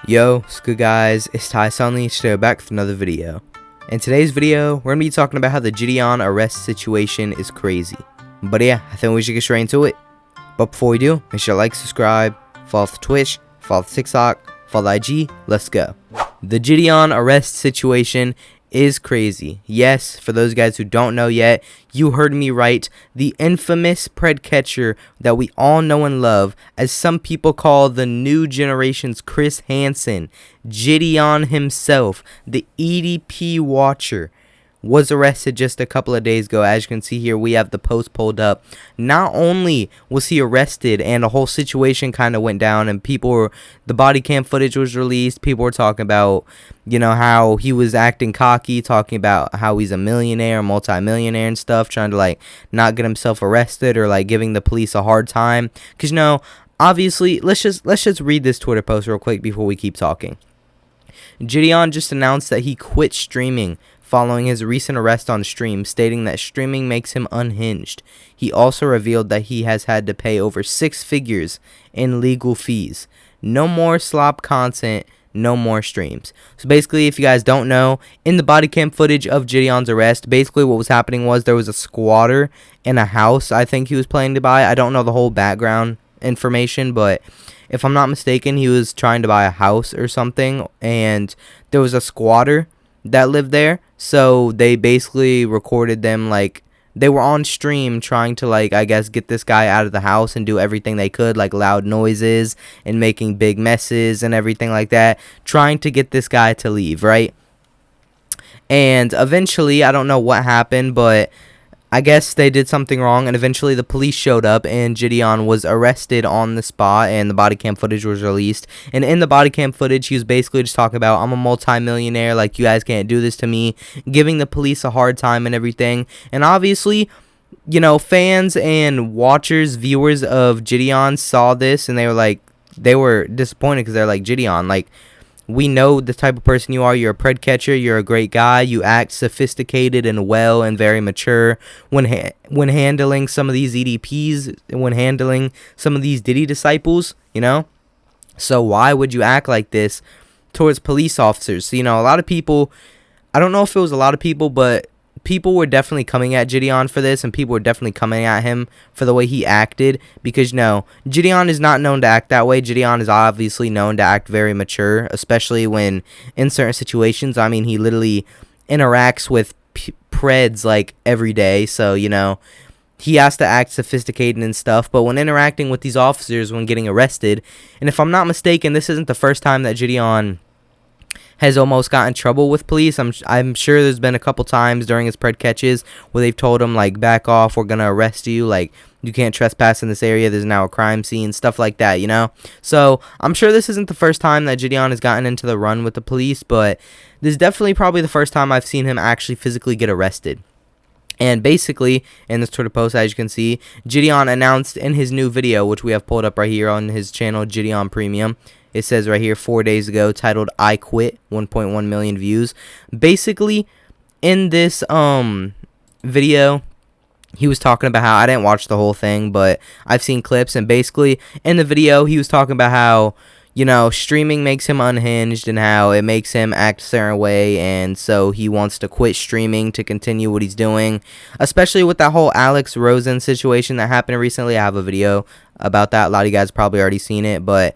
Yo, what's good guys, it's Ty Sunley. Today we're back with another video. In today's video, we're going to be talking about how the Jidion arrest situation is crazy. But yeah, I think we should get straight into it. But before we do, make sure to like, subscribe, follow the Twitch, follow the TikTok, follow the IG, let's go. The Jidion arrest situation is crazy. Yes, for those guys who don't know yet, you heard me right. The infamous pred catcher that we all know and love, as some people call the new generation's Chris Hansen, Jidion himself, the EDP watcher, was arrested just a couple of days ago. As you can see here, we have the post pulled up. Not only was he arrested and the whole situation kind of went down and the body cam footage was released, people were talking about, you know, how he was acting cocky, talking about how he's a millionaire, multi-millionaire and stuff, trying to like not get himself arrested or like giving the police a hard time. Because, you know, obviously, let's just read this Twitter post real quick before we keep talking. Jidion just announced that he quit streaming following his recent arrest on stream, stating that streaming makes him unhinged. He also revealed that he has had to pay over 6 figures in legal fees. No more slop content, no more streams. So basically, if you guys don't know, in the body cam footage of Jidion's arrest, basically what was happening was there was a squatter in a house I think he was planning to buy. I don't know the whole background information, but if I'm not mistaken, he was trying to buy a house or something, and there was a squatter that lived there. So they basically recorded them, like they were on stream trying to, like, I guess get this guy out of the house and do everything they could, like loud noises and making big messes and everything like that, trying to get this guy to leave, right? And eventually, I don't know what happened, but I guess they did something wrong, and eventually the police showed up, and Jidion was arrested on the spot, and the body cam footage was released. And in the body cam footage, he was basically just talking about, I'm a multi-millionaire, like, you guys can't do this to me, giving the police a hard time and everything. And obviously, you know, fans and watchers, viewers of Jidion saw this, and they were disappointed, because they're like, Jidion, like, we know the type of person you are. You're a pred catcher. You're a great guy. You act sophisticated and well and very mature when handling some of these EDPs, when handling some of these Diddy disciples, you know? So why would you act like this towards police officers? So, you know, a lot of people, I don't know if it was a lot of people, but people were definitely coming at Jidion for this, and people were definitely coming at him for the way he acted, because, you know, Jidion is not known to act that way. Jidion is obviously known to act very mature, especially when in certain situations. I mean, he literally interacts with preds like every day, so, you know, he has to act sophisticated and stuff. But when interacting with these officers, when getting arrested, and if I'm not mistaken, this isn't the first time that Jidion has almost gotten in trouble with police. I'm sure there's been a couple times during his pred catches where they've told him, like, back off, we're gonna arrest you, like, you can't trespass in this area, there's now a crime scene, stuff like that, you know? So I'm sure this isn't the first time that Jidion has gotten into the run with the police, but this is definitely probably the first time I've seen him actually physically get arrested. And basically, in this Twitter post, as you can see, Jidion announced in his new video, which we have pulled up right here on his channel, Jidion Premium. It says right here, 4 days ago, titled I Quit, 1.1 million views. Basically, in this video, he was talking about how, I didn't watch the whole thing, but I've seen clips, and basically, in the video, he was talking about how, you know, streaming makes him unhinged and how it makes him act a certain way, and so he wants to quit streaming to continue what he's doing, especially with that whole Alex Rosen situation that happened recently. I have a video about that. A lot of you guys probably already seen it, but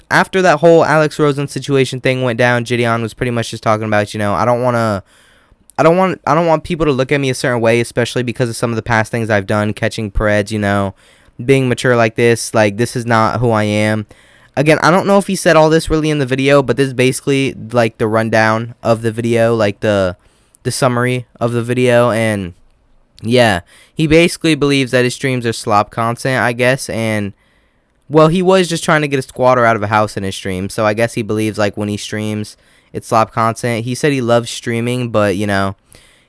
after that whole Alex Rosen situation thing went down, Jidion was pretty much just talking about, you know, I don't want people to look at me a certain way, especially because of some of the past things I've done, catching preds, you know, being mature like this is not who I am. Again, I don't know if he said all this really in the video, but this is basically like the rundown of the video, like the summary of the video. And yeah, he basically believes that his streams are slop content, I guess, and well, he was just trying to get a squatter out of a house in his stream, so I guess he believes, like, when he streams, it's slop content. He said he loves streaming, but, you know,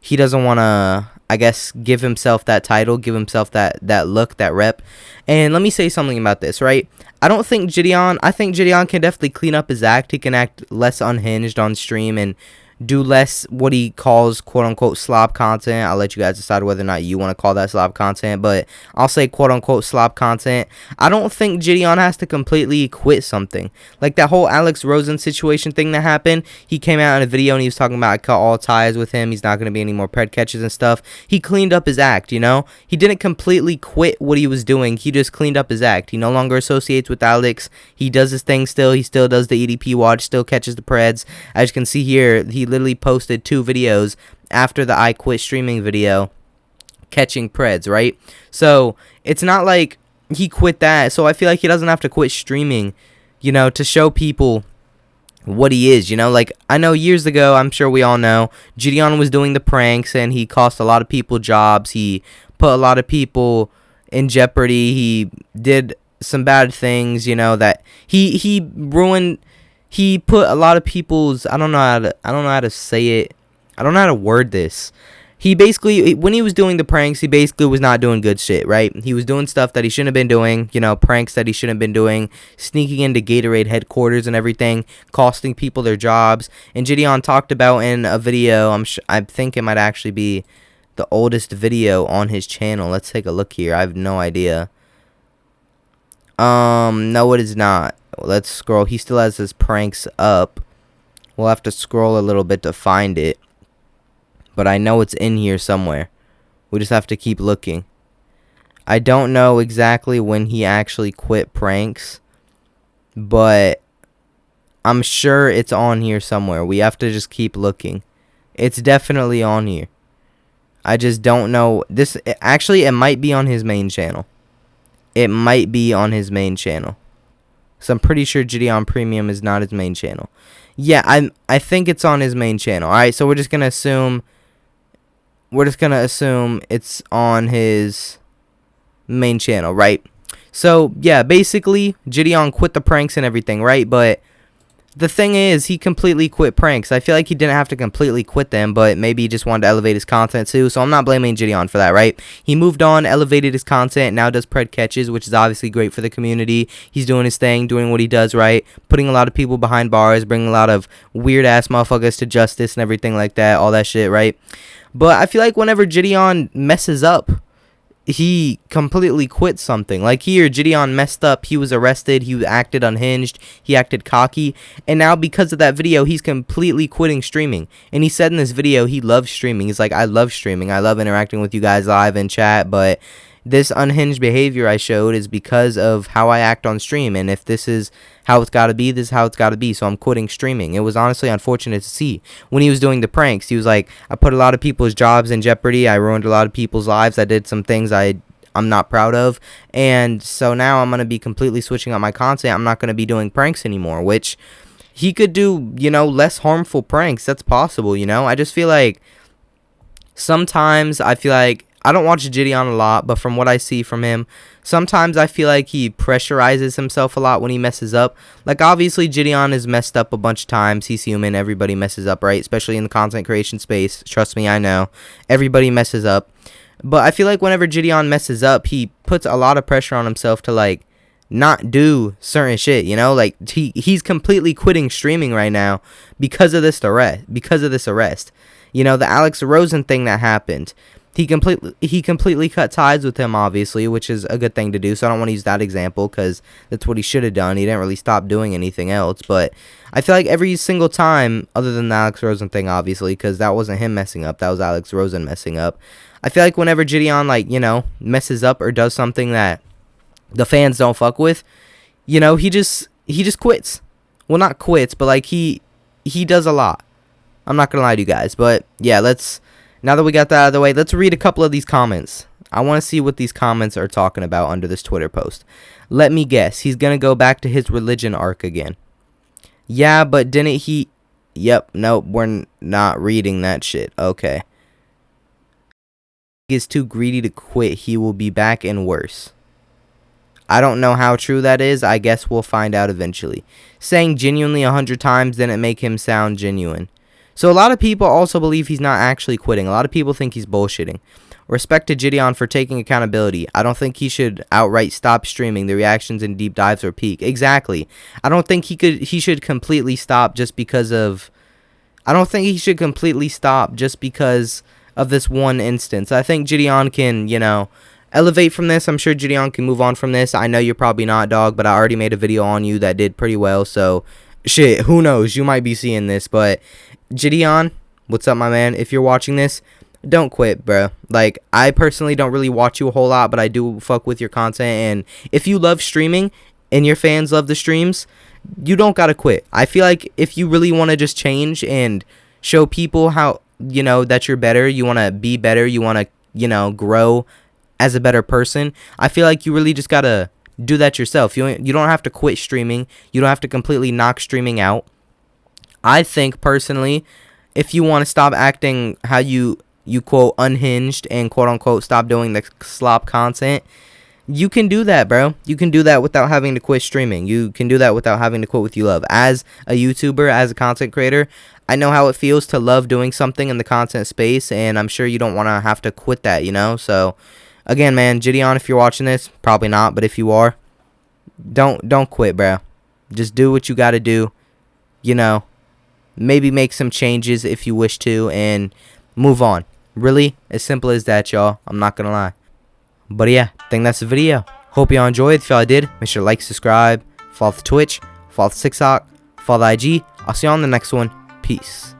he doesn't want to, I guess, give himself that title, give himself that look, that rep. And let me say something about this, right? I think Jidion can definitely clean up his act. He can act less unhinged on stream and do less what he calls quote-unquote slob content. I'll let you guys decide whether or not you want to call that slob content, but I'll say quote-unquote slob content. I don't think Jidion has to completely quit something. Like that whole Alex Rosen situation thing that happened, he came out in a video and he was talking about I cut all ties with him, he's not going to be any more pred catches and stuff. He cleaned up his act, you know? He didn't completely quit what he was doing, he just cleaned up his act. He no longer associates with Alex, he does his thing still, he still does the EDP watch, still catches the preds. As you can see here, he literally posted 2 videos after the I quit streaming video catching preds, right? So it's not like he quit that, so I feel like he doesn't have to quit streaming, you know, to show people what he is, you know. Like, I know years ago, I'm sure we all know, Jidion was doing the pranks and he cost a lot of people jobs, he put a lot of people in jeopardy, he did some bad things, you know, that he ruined. He put a lot of people's, I don't know how to say it. I don't know how to word this. He basically, when he was doing the pranks, he basically was not doing good shit, right? He was doing stuff that he shouldn't have been doing, you know, pranks that he shouldn't have been doing, sneaking into Gatorade headquarters and everything, costing people their jobs. And Jidion talked about in a video, I think it might actually be the oldest video on his channel. Let's take a look here. I have no idea. No, it is not. Let's scroll. He still has his pranks up. We'll have to scroll a little bit to find it. But I know it's in here somewhere. We just have to keep looking. I don't know exactly when he actually quit pranks, but I'm sure it's on here somewhere. We have to just keep looking. It's definitely on here. I just don't know. Actually, it might be on his main channel. It might be on his main channel. So I'm pretty sure Jidion Premium is not his main channel. Yeah, I think it's on his main channel. Alright, so we're just gonna assume it's on his main channel, right? So yeah, basically Jidion quit the pranks and everything, right? But the thing is, he completely quit pranks. I feel like he didn't have to completely quit them, but maybe he just wanted to elevate his content too. So I'm not blaming Jidion for that, right? He moved on, elevated his content, now does pred catches, which is obviously great for the community. He's doing his thing, doing what he does right, putting a lot of people behind bars, bringing a lot of weird-ass motherfuckers to justice and everything like that, all that shit, right? But I feel like whenever Jidion messes up, he completely quit something. Like here, Jidion messed up, he was arrested, he acted unhinged, he acted cocky, and now because of that video, he's completely quitting streaming. And he said in this video he loves streaming. He's like, I love streaming, I love interacting with you guys live in chat, but this unhinged behavior I showed is because of how I act on stream, and if this is how it's got to be, this is how it's got to be, so I'm quitting streaming. It was honestly unfortunate to see. When he was doing the pranks, he was like, I put a lot of people's jobs in jeopardy, I ruined a lot of people's lives, I did some things I'm not proud of, and so now I'm going to be completely switching up my content. I'm not going to be doing pranks anymore, which he could do, you know, less harmful pranks. That's possible, you know. I just feel like sometimes I don't watch Jidion a lot, but from what I see from him, sometimes I feel like he pressurizes himself a lot when he messes up. Like, obviously, Jidion has messed up a bunch of times. He's human. Everybody messes up, right? Especially in the content creation space. Trust me, I know. Everybody messes up. But I feel like whenever Jidion messes up, he puts a lot of pressure on himself to, like, not do certain shit, you know? Like, he's completely quitting streaming right now because of this arrest. You know, the Alex Rosen thing that happened. He completely cut ties with him, obviously, which is a good thing to do. So I don't want to use that example because that's what he should have done. He didn't really stop doing anything else. But I feel like every single time, other than the Alex Rosen thing, obviously, because that wasn't him messing up. That was Alex Rosen messing up. I feel like whenever Jidion, like, you know, messes up or does something that the fans don't fuck with, you know, he just quits. Well, not quits, but, like, he does a lot. I'm not going to lie to you guys. But, yeah, now that we got that out of the way, let's read a couple of these comments. I want to see what these comments are talking about under this Twitter post. Let me guess. He's going to go back to his religion arc again. Yeah, but didn't he... Yep, nope, we're not reading that shit. Okay. He is too greedy to quit. He will be back and worse. I don't know how true that is. I guess we'll find out eventually. Saying genuinely 100 times didn't make him sound genuine. So a lot of people also believe he's not actually quitting. A lot of people think he's bullshitting. Respect to Jidion for taking accountability. I don't think he should outright stop streaming. The reactions and deep dives are peak. Exactly. I don't think he should completely stop just because of I don't think he should completely stop just because of this one instance. I think Jidion can, elevate from this. I'm sure Jidion can move on from this. I know you're probably not, dog, but I already made a video on you that did pretty well. So, shit, who knows? You might be seeing this. But, Jidion, what's up, my man? If you're watching this, don't quit, bro. Like, I personally don't really watch you a whole lot, but I do fuck with your content. And if you love streaming and your fans love the streams, you don't gotta quit. I feel like if you really want to just change and show people how, that you're better, you want to be better, you want to, grow as a better person, I feel like you really just gotta do that yourself. You don't have to quit streaming. You don't have to completely knock streaming out. I think, personally, if you want to stop acting how you quote unhinged and quote unquote stop doing the slop content, you can do that, bro. You can do that without having to quit streaming. You can do that without having to quit what you love. As a YouTuber, as a content creator, I know how it feels to love doing something in the content space, and I'm sure you don't want to have to quit that, So, again, man, Jidion, if you're watching this, probably not, but if you are, don't quit, bro. Just do what you got to do, Maybe make some changes if you wish to, and move on. Really, as simple as that, y'all. I'm not gonna lie. But yeah, I think that's the video. Hope y'all enjoyed. If y'all did, make sure to like, subscribe, follow the Twitch, follow the TikTok, follow the IG. I'll see you on the next one. Peace.